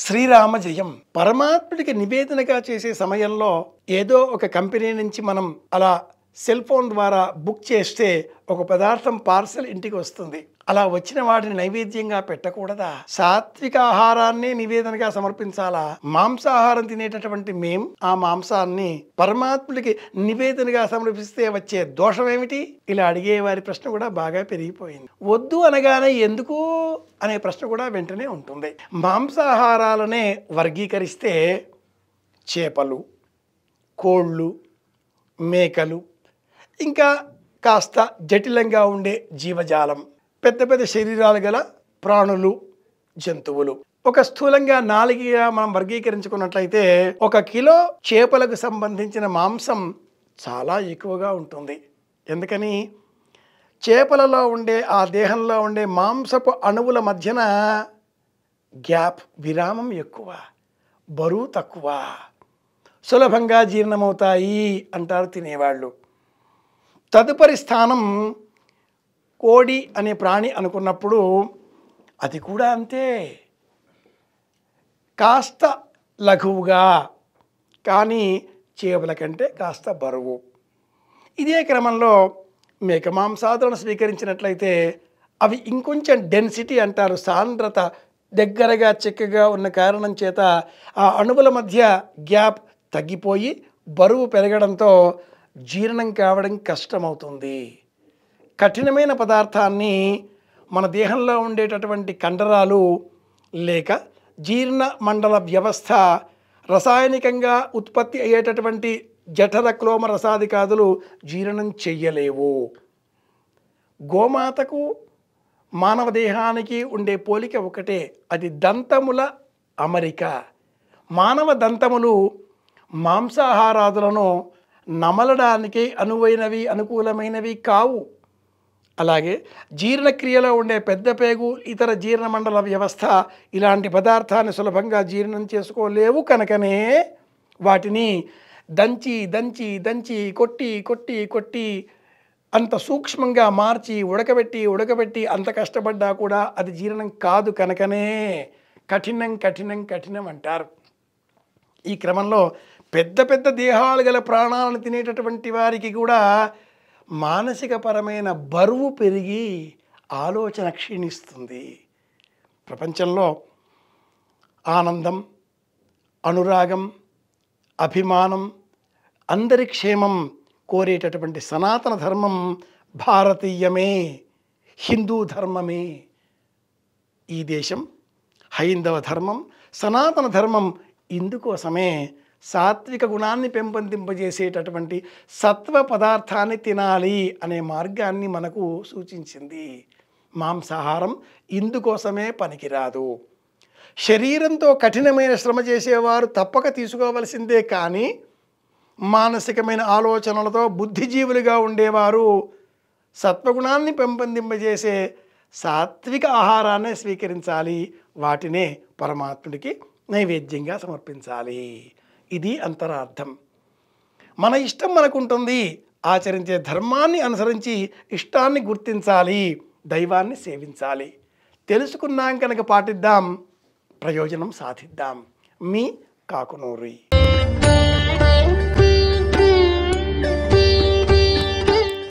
శ్రీరామ జయం. పరమాత్ముడికి నివేదనగా చేసే సమయంలో ఏదో ఒక కంపెనీ నుంచి మనం అలా సెల్ ఫోన్ ద్వారా బుక్ చేస్తే ఒక పదార్థం పార్సల్ ఇంటికి వస్తుంది. అలా వచ్చిన వాటిని నైవేద్యంగా పెట్టకూడదా? సాత్విక ఆహారాన్ని నివేదనగా సమర్పించాలా? మాంసాహారం తినేటటువంటి ఆ మాంసాన్ని పరమాత్ముడికి నివేదనగా సమర్పిస్తే వచ్చే దోషం ఏమిటి? ఇలా అడిగే వారి ప్రశ్న కూడా బాగా పెరిగిపోయింది. వద్దు అనగానే ఎందుకు అనే ప్రశ్న కూడా వెంటనే ఉంటుంది. మాంసాహారాలనే వర్గీకరిస్తే చేపలు, కోళ్ళు, మేకలు, ఇంకా కాస్త జటిలంగా ఉండే జీవజాలం, పెద్ద పెద్ద శరీరాలు గల ప్రాణులు, జంతువులు. ఒక స్థూలంగా 4గా మనం వర్గీకరించుకున్నట్లయితే 1 కిలో చేపలకు సంబంధించిన మాంసం చాలా ఎక్కువగా ఉంటుంది. ఎందుకని? చేపలలో ఉండే ఆ దేహంలో ఉండే మాంసపు అణువుల మధ్యన గ్యాప్, విరామం ఎక్కువ, బరువు తక్కువ, సులభంగా జీర్ణమవుతాయి అంటారు తినేవాళ్ళు. తదుపరి స్థానం కోడి అనే ప్రాణి అనుకున్నప్పుడు అది కూడా అంతే, కాస్త లఘువుగా, కానీ చేపల కంటే కాస్త బరువు. ఇదే క్రమంలో మేక మాంసాదులను స్వీకరించినట్లయితే అవి ఇంకొంచెం డెన్సిటీ అంటారు, సాంద్రత దగ్గరగా చిక్కగా ఉన్న కారణం చేత ఆ అణువుల మధ్య గ్యాప్ తగ్గిపోయి బరువు పెరగడంతో జీర్ణం కావడం కష్టమవుతుంది. కఠినమైన పదార్థాన్ని మన దేహంలో ఉండేటటువంటి కండరాలు లేక జీర్ణ మండల వ్యవస్థ రసాయనికంగా ఉత్పత్తి అయ్యేటటువంటి జఠర క్లోమ రసాదికాదులు జీర్ణం చెయ్యలేవు. గోమాతకు మానవ దేహానికి ఉండే పోలిక ఒకటే, అది దంతముల అమరిక. మానవ దంతములు మాంసాహారాదులను నమలడానికి అనుకూలమైనవి కావు. అలాగే జీర్ణక్రియలో ఉండే పెద్ద పేగు, ఇతర జీర్ణమండల వ్యవస్థ ఇలాంటి పదార్థాన్ని సులభంగా జీర్ణం చేసుకోలేవు. కనుకనే వాటిని దంచి దంచి దంచి కొట్టి కొట్టి కొట్టి అంత సూక్ష్మంగా మార్చి ఉడకబెట్టి అంత కష్టపడ్డా కూడా అది జీర్ణం కాదు. కనుకనే కఠినం కఠినం కఠినం అంటారు. ఈ క్రమంలో పెద్ద పెద్ద దేహాలు గల ప్రాణాలను తినేటటువంటి వారికి కూడా మానసికపరమైన బరువు పెరిగి ఆలోచన క్షీణిస్తుంది. ప్రపంచంలో ఆనందం, అనురాగం, అభిమానం, అందరి క్షేమం కోరేటటువంటి సనాతన ధర్మం భారతీయమే, హిందూ ధర్మమే. ఈ దేశం హైందవ ధర్మం, సనాతన ధర్మం ఇందుకోసమే సాత్విక గుణాన్ని పెంపొందింపజేసేటటువంటి సత్వ పదార్థాన్ని తినాలి అనే మార్గాన్ని మనకు సూచించింది. మాంసాహారం ఇందుకోసమే పనికిరాదు. శరీరంతో కఠినమైన శ్రమ చేసేవారు తప్పక తీసుకోవలసిందే, కానీ మానసికమైన ఆలోచనలతో బుద్ధిజీవులుగా ఉండేవారు సత్వగుణాన్ని పెంపొందింపజేసే సాత్విక ఆహారాన్ని స్వీకరించాలి. వాటినే పరమాత్ముడికి నైవేద్యంగా సమర్పించాలి. ఇది అంతరార్థం. మన ఇష్టం మనకుంటుంది. ఆచరించే ధర్మాన్ని అనుసరించి ఇష్టాన్ని గుర్తించాలి, దైవాన్ని సేవించాలి. తెలుసుకున్నాం కనుక పాటిద్దాం, ప్రయోజనం సాధిద్దాం. మీ కాకునూరి.